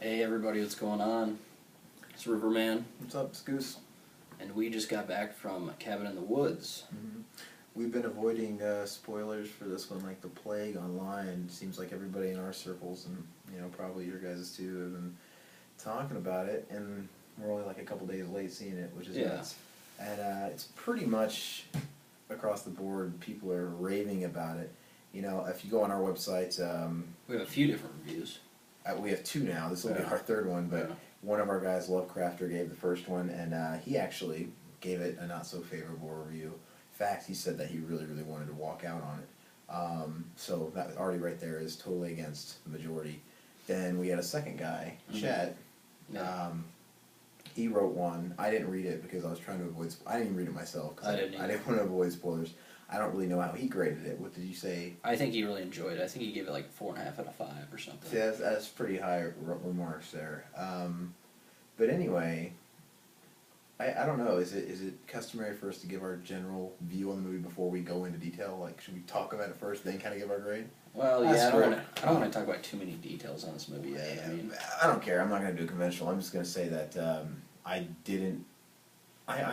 Hey everybody, what's going on? It's Riverman, What's up, Scoose? and we just got back from Cabin in the Woods. We've been avoiding spoilers for this one like the plague online. Seems like everybody in our circles, and probably your guys too, have been talking about it, and we're only like a couple days late seeing it, which is nuts. And it's pretty much across the board. People are raving about it. If you go on our website, We have a few different reviews. we have two now. This will be our third one, but one of our guys, Lovecrafter, gave the first one, and he actually gave it a not so favorable review. In fact, he said that he really, really wanted to walk out on it. So that already right there is totally against the majority. Then we had a second guy, Chet. He wrote one. I didn't read it because I was trying to avoid. I didn't even read it myself because I didn't want to avoid spoilers. I don't really know how he graded it. What did you say? I think he really enjoyed it. I think he gave it like 4.5 out of 5 or something. See, that's pretty high remarks there. But anyway, I don't know. Is it customary for us to give our general view on the movie before we go into detail? Like, should we talk about it first, then kind of give our grade? Well, yeah, I don't want to talk about too many details on this movie yet. I don't care. I'm not going to do conventional. I'm just going to say that I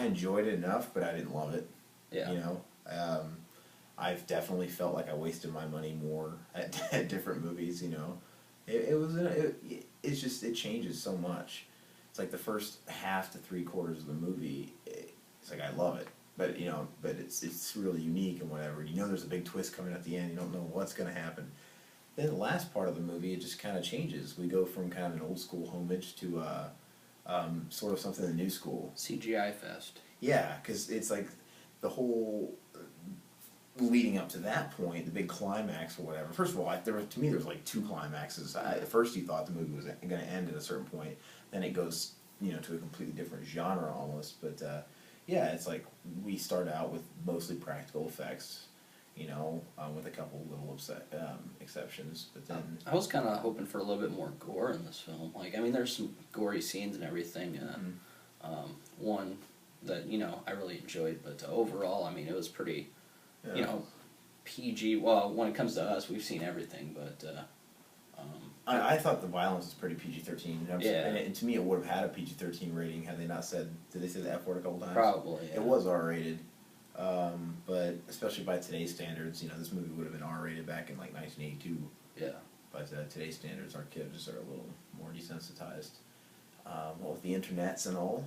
enjoyed it enough, but I didn't love it. Yeah. I've definitely felt like I wasted my money more at different movies. It changes so much. It's like the first half to 3/4 of the movie, it's like I love it, but it's really unique and whatever. There's a big twist coming at the end. You don't know what's going to happen. Then the last part of the movie, it just kind of changes. We go from kind of an old school homage to sort of something in the new school. CGI fest. Yeah, because it's like the whole leading up to that point, the big climax or whatever. First of all, to me there was like two climaxes. At first you thought the movie was going to end at a certain point, then it goes to a completely different genre almost. But it's like we start out with mostly practical effects, with a couple little exceptions. But then I was kind of hoping for a little bit more gore in this film. There's some gory scenes and everything. One that I really enjoyed, but overall, it was pretty, PG. Well, when it comes to us, we've seen everything, but I thought the violence was pretty PG-13. Yeah. And to me, it would have had a PG-13 rating had they not said. Did they say the F word a couple times? Probably. Yeah. It was R-rated, but especially by today's standards, this movie would have been R-rated back in like 1982. Yeah. But today's standards, our kids are a little more desensitized. With the internets and all.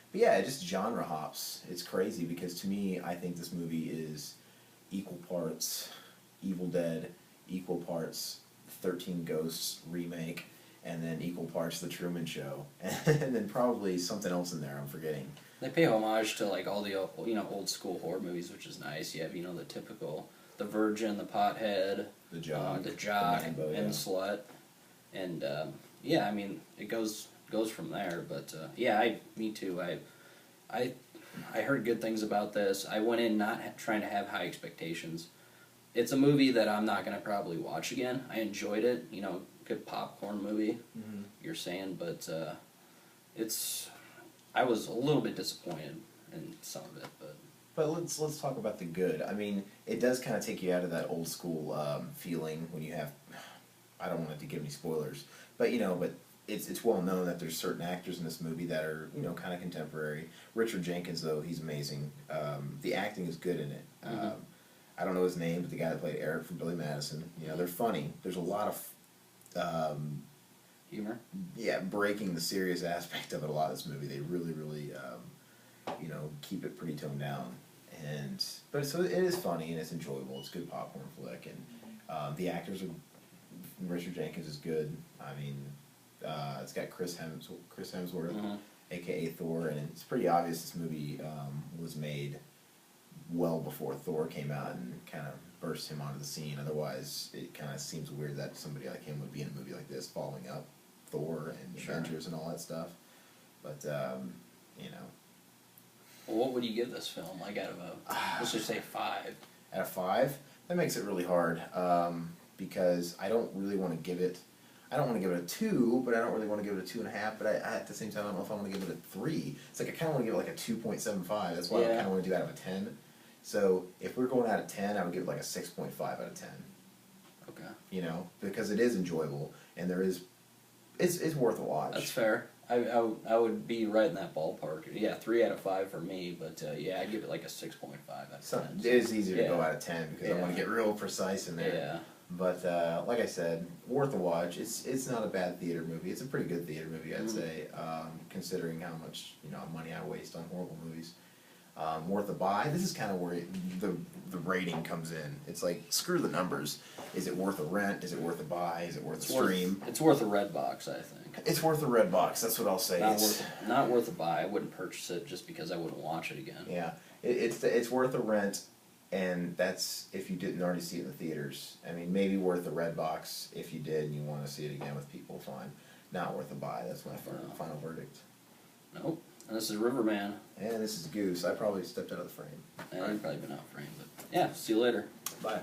But yeah, it just genre hops. It's crazy because to me, I think this movie is equal parts Evil Dead, equal parts 13 Ghosts remake, and then equal parts The Truman Show, and then probably something else in there I'm forgetting. They pay homage to like all the old school horror movies, which is nice. You have the typical The Virgin, the Pothead, The Jock, the Rambo, and yeah. the Slut, and it goes from there. But me too. I heard good things about this. I went in not trying to have high expectations. It's a movie that I'm not going to probably watch again. I enjoyed it. Good popcorn movie, you're saying, but I was a little bit disappointed in some of it. But let's talk about the good. It does kind of take you out of that old school feeling when you have. I don't want to give any spoilers, but it's well known that there's certain actors in this movie that are kind of contemporary. Richard Jenkins, though, he's amazing. The acting is good in it. I don't know his name, but the guy that played Eric from Billy Madison, they're funny. There's a lot of Humor. Yeah, breaking the serious aspect of it a lot. This movie, they really, really, keep it pretty toned down. But it is funny and it's enjoyable. It's a good popcorn flick, and the actors are. Richard Jenkins is good. It's got Chris Hemsworth, aka Thor, and it's pretty obvious this movie was made well before Thor came out and kind of burst him onto the scene. Otherwise, it kind of seems weird that somebody like him would be in a movie like this, following up Thor and Avengers and all that stuff. But Well, what would you give this film? Like out of let's just say 5. Out of 5, that makes it really hard because I don't really want to give it. I don't want to give it a 2, but I don't really want to give it a 2.5. But at the same time, I don't know if I want to give it a 3. It's like I kind of want to give it like a 2.75. That's why I kind of want to do out of a 10. So if we're going out of 10, I would give it like a 6.5 out of 10. Okay. Because it is enjoyable and there is It's worth a watch. That's fair. I would be right in that ballpark. Yeah, 3 out of 5 for me, but yeah, I'd give it like a 6.5 out of 10. It is easier to Yeah. go out of 10 because I want to get real precise in there. Yeah. But like I said, worth a watch. It's not a bad theater movie. It's a pretty good theater movie, I'd say, considering how much money I waste on horrible movies. Worth a buy. This is kind of where the rating comes in. It's like screw the numbers. Is it worth a rent? Is it worth a buy? Is it worth a stream? It's worth a red box, I think. It's worth a red box. That's what I'll say. Not worth a buy. I wouldn't purchase it just because I wouldn't watch it again. Yeah, it's worth a rent, and that's if you didn't already see it in the theaters. I mean, maybe worth a red box if you did and you want to see it again with people. Fine. Not worth a buy. That's my final verdict. Nope. And this is Riverman. And this is Goose. I probably stepped out of the frame. You've probably been out of frame, but yeah. See you later. Bye.